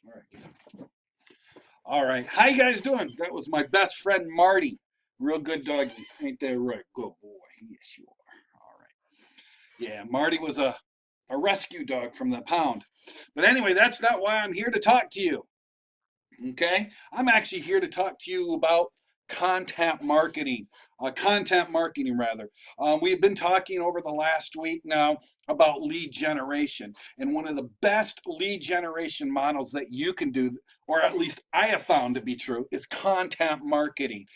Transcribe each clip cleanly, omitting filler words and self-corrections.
All right. All right. How you guys doing? That was my best friend Marty. Real good doggy. Ain't that right? Good boy. Yes, you are. All right. Yeah, Marty was a rescue dog from the pound. But anyway, that's not why I'm here to talk to you. Okay? I'm actually here to talk to you about content marketing rather. We've been talking over the last week now about lead generation, and one of the best lead generation models that you can do, or at least I have found to be true, is content marketing.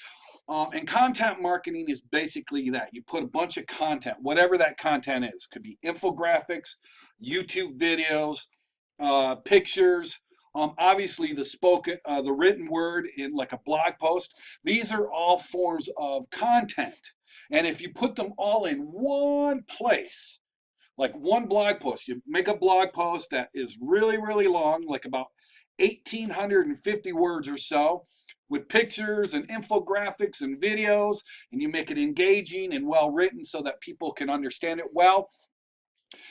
And content marketing is basically that you put a bunch of content, whatever that content is, could be infographics, YouTube videos, pictures, obviously the written word in like a blog post. These are all forms of content. And if you put them all in one place, like one blog post, you make a blog post that is really, really long, like about 1,850 words or so, with pictures and infographics and videos, and you make it engaging and well written so that people can understand it well,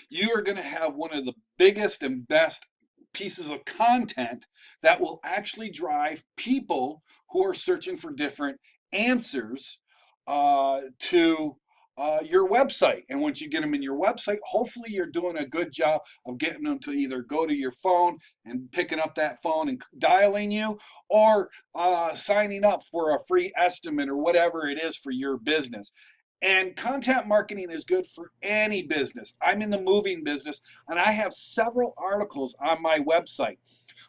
you are going to have one of the biggest and best pieces of content that will actually drive people who are searching for different answers to your website. And once you get them in your website, hopefully you're doing a good job of getting them to either go to your phone and picking up that phone and dialing you, or signing up for a free estimate or whatever it is for your business. And content marketing is good for any business. I'm in the moving business, and I have several articles on my website.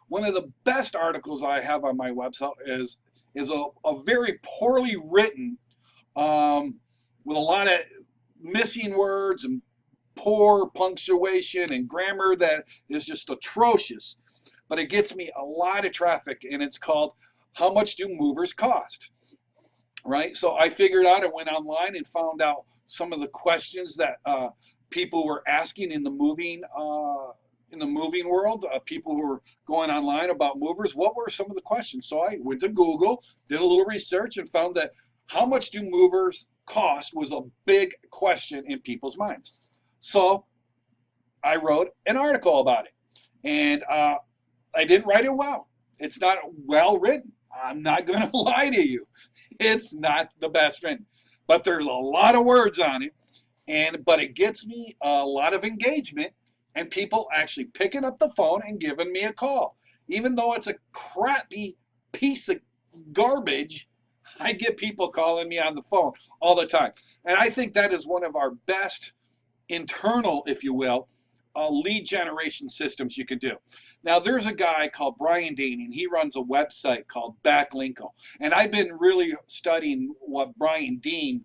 One of the best articles I have on my website is a very poorly written, with a lot of missing words and poor punctuation and grammar that is just atrocious. But it gets me a lot of traffic, and it's called "How Much Do Movers Cost?" Right? So I figured out and went online and found out some of the questions that people were asking in the moving world. People who were going online about movers. What were some of the questions? So I went to Google, did a little research, and found that how much do movers cost was a big question in people's minds. So I wrote an article about it, and I didn't write it well. It's not well written. I'm not going to lie to you. It's not the best written, but there's a lot of words on it, and but it gets me a lot of engagement and people actually picking up the phone and giving me a call. Even though it's a crappy piece of garbage, I get people calling me on the phone all the time. And I think that is one of our best internal, if you will, lead generation systems you can do. Now, there's a guy called Brian Dean, and he runs a website called Backlinko. And I've been really studying what Brian Dean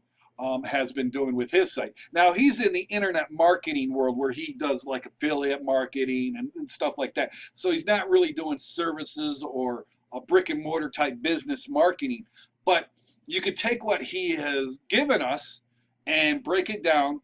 has been doing with his site. Now, he's in the internet marketing world where he does like affiliate marketing and stuff like that. So he's not really doing services or a brick and mortar type business marketing. But you could take what he has given us and break it down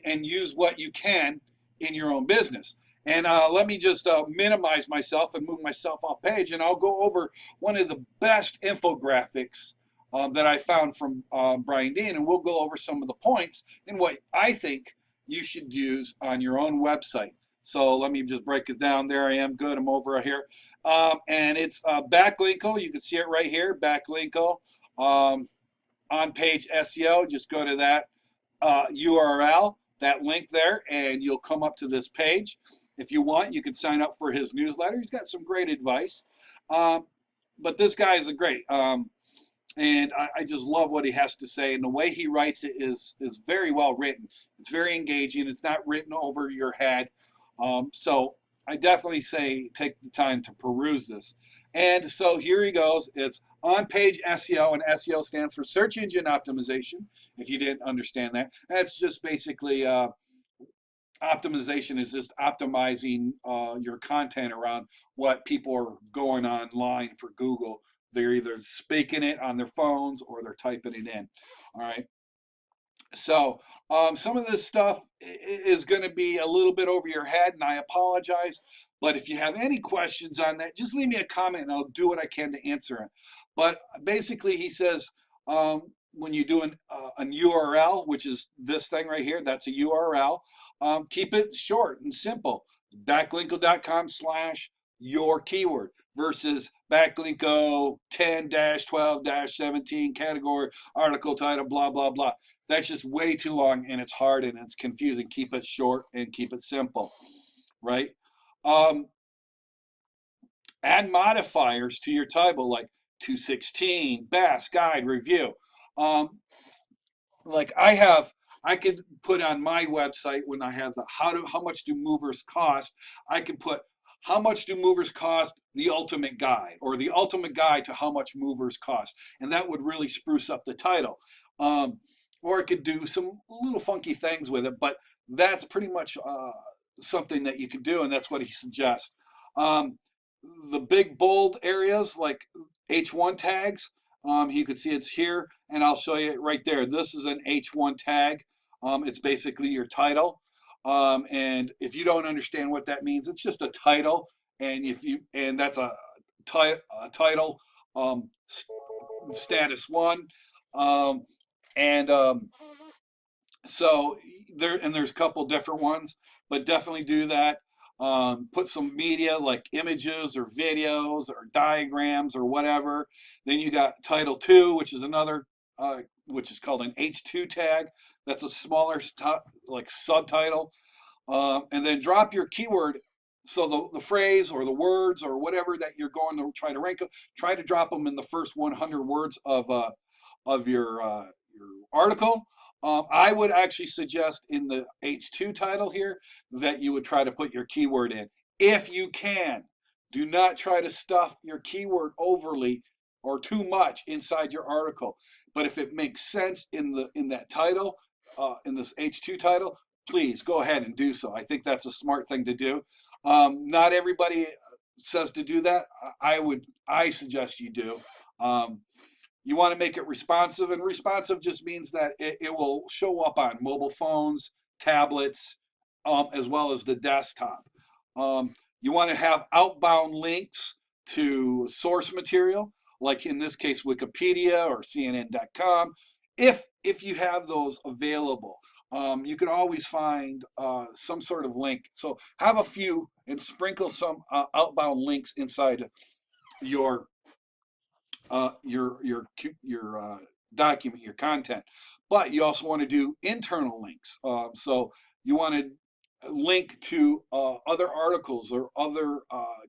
and use what you can in your own business. And let me just minimize myself and move myself off page, and I'll go over one of the best infographics that I found from Brian Dean, and we'll go over some of the points and what I think you should use on your own website. So let me just break this down. There I am. Good. I'm over here. And it's Backlinko. You can see it right here. Backlinko. On page SEO, just go to that URL, that link there, and you'll come up to this page. If you want, you can sign up for his newsletter. He's got some great advice. But this guy is a great, and I just love what he has to say. And the way he writes it is very well written. It's very engaging. It's not written over your head. So I definitely say take the time to peruse this. And so here he goes. It's on page SEO, and SEO stands for search engine optimization, if you didn't understand that. That's just basically optimization is just optimizing your content around what people are going online for Google. They're either speaking it on their phones or they're typing it in. All right. So some of this stuff is going to be a little bit over your head, and I apologize. But if you have any questions on that, just leave me a comment, and I'll do what I can to answer it. But basically, he says when you do an URL, which is this thing right here, that's a URL. Keep it short and simple. Backlinko.com/ your keyword versus backlinko 10-12-17 category article title blah blah blah. That's just way too long and it's hard and it's confusing. Keep it short and keep it simple, right? um, Add modifiers to your title like 216 best guide review. um, like I could put on my website when I have the how much do movers cost. I could put how much do movers cost, the ultimate guide, or the ultimate guide to how much movers cost, and that would really spruce up the title. um, or it could do some little funky things with it, but that's pretty much something that you could do, and that's what he suggests. um, the big bold areas like H1 tags, you can see it's here, and I'll show you it right there. This is an H1 tag. It's basically your title. And if you don't understand what that means, it's just a title. And if you and that's a title, status one. Um, and so there's a couple different ones, but definitely do that. Put some media like images or videos or diagrams or whatever. Then you got title two, which is another, which is called an H2 tag. That's a smaller like subtitle. And then drop your keyword. So the phrase or the words or whatever that you're going to try to rank, try to drop them in the first 100 words of your article. I would actually suggest in the H2 title here that you would try to put your keyword in. If you can, do not try to stuff your keyword overly or too much inside your article. But if it makes sense in that title, in this H2 title, please go ahead and do so. I think that's a smart thing to do. Not everybody says to do that. I suggest you do. Um, you want to make it responsive, and responsive just means that it will show up on mobile phones, tablets, as well as the desktop. You want to have outbound links to source material, like in this case, Wikipedia or CNN.com. If you have those available, you can always find some sort of link. So have a few and sprinkle some outbound links inside your your document, your content. But you also want to do internal links. So you want to link to other articles or other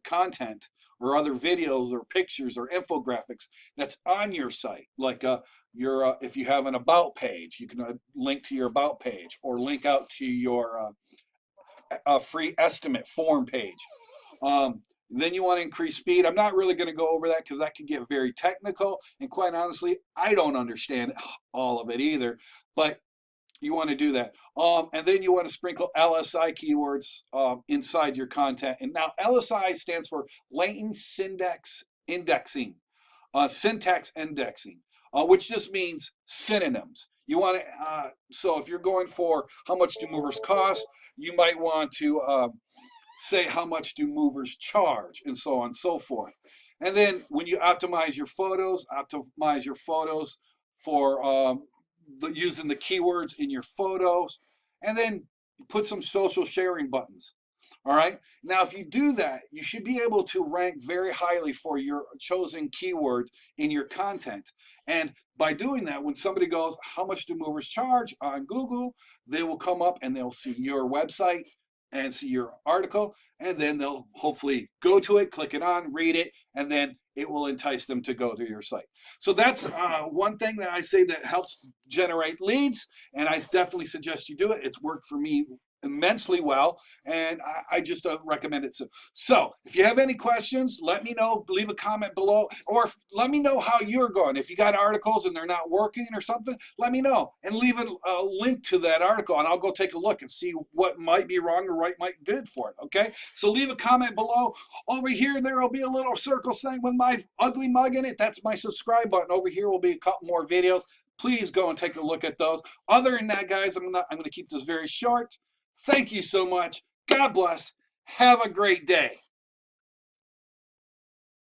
content or other videos or pictures or infographics that's on your site. Like your if you have an about page, you can link to your about page or link out to your free estimate form page. Um, then you want to increase speed. I'm not really going to go over that because that can get very technical. And quite honestly, I don't understand all of it either. But you want to do that. And then you want to sprinkle LSI keywords inside your content. And now LSI stands for latent syntax indexing, syntax indexing, which just means synonyms. You want to, so if you're going for how much do movers cost, you might want to say how much do movers charge, and so on and so forth. And then when you optimize your photos for using the keywords in your photos, and then put some social sharing buttons. All right. Now, if you do that, you should be able to rank very highly for your chosen keyword in your content. And by doing that, when somebody goes, how much do movers charge on Google, they will come up and they'll see your website and see your article, and then they'll hopefully go to it, click it on, read it, and then it will entice them to go to your site. So that's one thing that I say that helps generate leads, and I definitely suggest you do it. It's worked for me immensely well, and I just recommend it. So if you have any questions, let me know. Leave a comment below, or let me know how you're going. If you got articles and they're not working or something, let me know and leave a link to that article, and I'll go take a look and see what might be wrong or right might be good for it. Okay, so leave a comment below. Over here there will be a little circle saying with my ugly mug in it. That's my subscribe button. Over here will be a couple more videos. Please go and take a look at those. Other than that, guys, I'm going to keep this very short. Thank you so much. God bless. Have a great day.